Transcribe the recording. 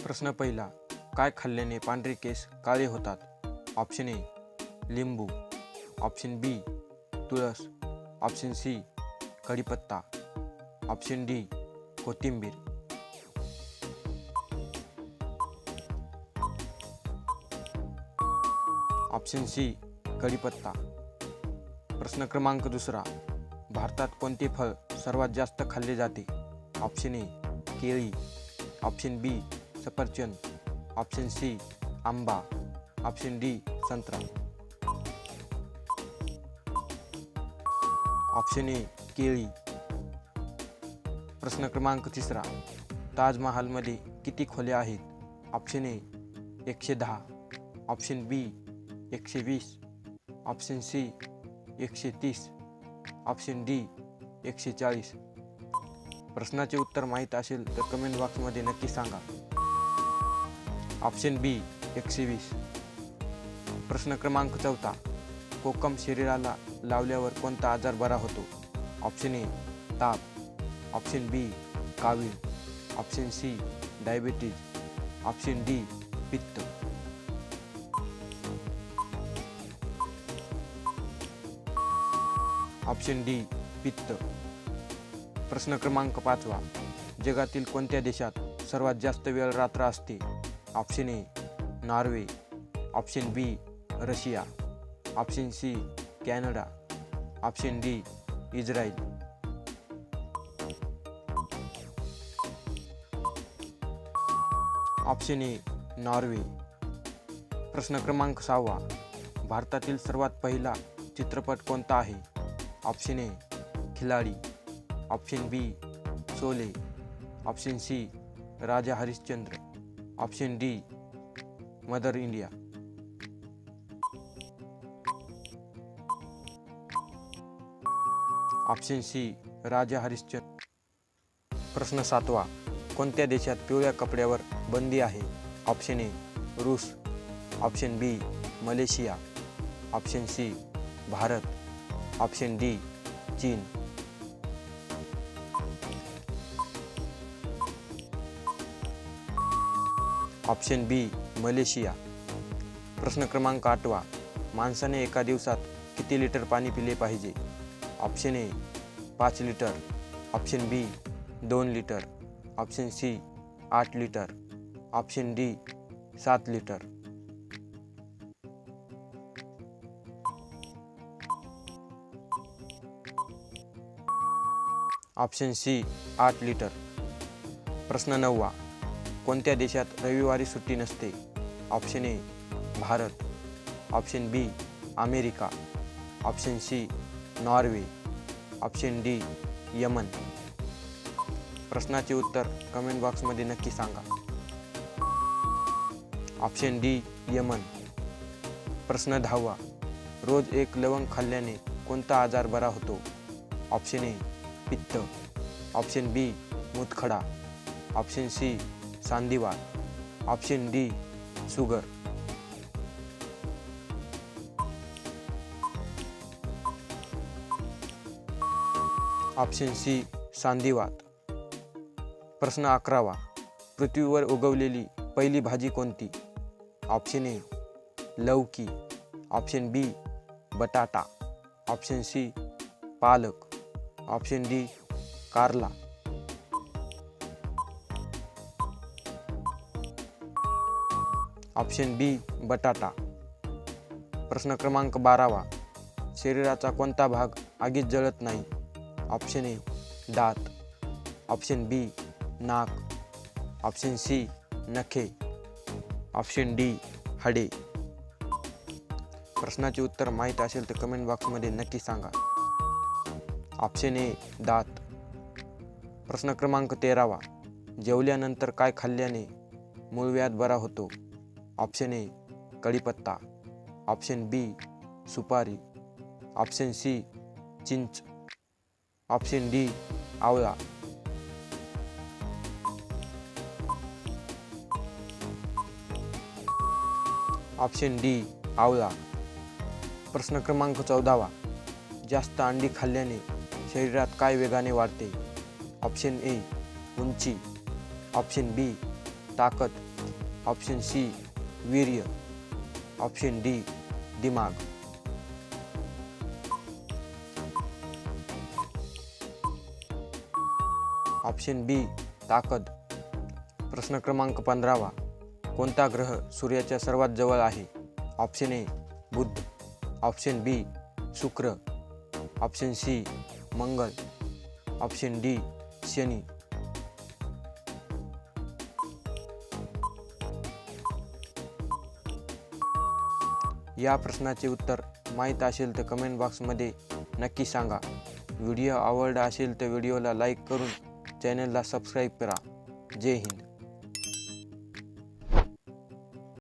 प्रश्न पहिला, काय खाल्ल्याने पांढरे केस काळे होतात? ऑप्शन ए लिंबू, ऑप्शन बी तुळस, ऑप्शन सी कढीपत्ता, ऑप्शन डी कोथिंबीर. ऑप्शन सी कढीपत्ता. प्रश्न क्रमांक दुसरा, भारतात कोणते फळ सर्वात जास्त खाल्ले जाते? ऑप्शन ए केळी, ऑप्शन बी सफरचंद, ऑप्शन सी आंबा, ऑप्शन डी संत्रा. ऑप्शन ए केळी. प्रश्न क्रमांक तिसरा, ताजमहालमध्ये किती खोल्या आहेत? Option A 110, option B 120, option C 130, option D 140. प्रश्नाचे उत्तर माहीत असेल तर कमेंट बॉक्समध्ये नक्की सांगा. Option B 120. प्रश्न क्रमांक चौथा, कोकम शरीराला लावल्यावर कोणता आजार बरा होतो? ऑप्शन ए ताप, ऑप्शन बी कावीळ, option C diabetes, option D पित्त. ऑप्शन डी पित्त. प्रश्न क्रमांक पाचवा, जगातील कोणत्या देशात सर्वात जास्त वेळ रात्र असते? Option A Norway, option B Russia, option C Canada, option D Israel. Option A Norway. प्रश्न क्रमांक सहावा, भारतातील सर्वात पहिला चित्रपट कोणता आहे? Option A Khiladi, option B Sholay, option C Raja Harishchandra, option D Mother India. Option C Raja Harishchandra. प्रश्न सातवा, कोणत्या देशात पिवळ्या कपड्यावर बंदी आहे? ऑप्शन ए रूस, option B Malaysia, option C Bharat, option D चीन. Option B Malaysia. प्रश्न क्रमांक आठवा, माणसाने एका दिवसात किती लिटर पाणी पिले पाहिजे? Option A 5 litre, option B 2 litre, option C 8 litre, option D 7 litre. Option C 8 litre. प्रश्न नववा, कोणत्या देशात रविवारी सुट्टी नसते? Option A Bharat, option B America, option C Norway, option D Yemen. प्रश्नाचे उत्तर कमेंट बॉक्समध्ये नक्की सांगा. Option D Yemen. प्रश्न 10वा, रोज एक लवंग खाल्ल्याने कोणता आजार बरा होतो? ऑप्शन ए पित्त, ऑप्शन बी मूतखडा, ऑप्शन सी सांधिवात, option D sugar. Option C सांधिवात. प्रश्न 11वा, पृथ्वीवर उगवलेली पहिली भाजी कोणती? ऑप्शन ए लौकी, ऑप्शन बी बटाटा, ऑप्शन सी पालक, ऑप्शन डी कारला. ऑप्शन बी बटाटा. प्रश्न क्रमांक 12वा, शरीराचा कोणता भाग आगीत जळत नाही? ऑप्शन ए दात, ऑप्शन बी नाक, ऑप्शन सी नखे, ऑप्शन डी हाडे. प्रश्नाचे उत्तर माहीत असेल तर कमेंट बॉक्समध्ये नक्की सांगा. ऑप्शन ए दात. प्रश्न क्रमांक 13वा, जेवल्यानंतर काय खाल्ल्याने मूळव्याध बरा होतो? ऑप्शन ए कढीपत्ता, ऑप्शन बी सुपारी, ऑप्शन सी चिंच, ऑप्शन डी आवळा. ऑप्शन डी आवळा. प्रश्न क्रमांक 14वा, जास्त अंडी खाल्ल्याने शरीरात काय वेगाने वाढते? ऑप्शन ए उंची, ऑप्शन बी ताकद, ऑप्शन सी वीर्य, ऑप्शन डी दिमाग. ऑप्शन बी ताकद. प्रश्न क्रमांक 15. कोणता ग्रह सूर्याच्या सर्वात जवळ आहे? ऑप्शन ए बुध, ऑप्शन बी शुक्र, ऑप्शन सी मंगळ, ऑप्शन डी शनी. या प्रश्नाचे उत्तर माहीत असेल तर कमेंट बॉक्समध्ये नक्की सांगा. व्हिडिओ आवडला असेल तर व्हिडिओला लाईक करून चॅनलला सबस्क्राईब करा. जय हिंद.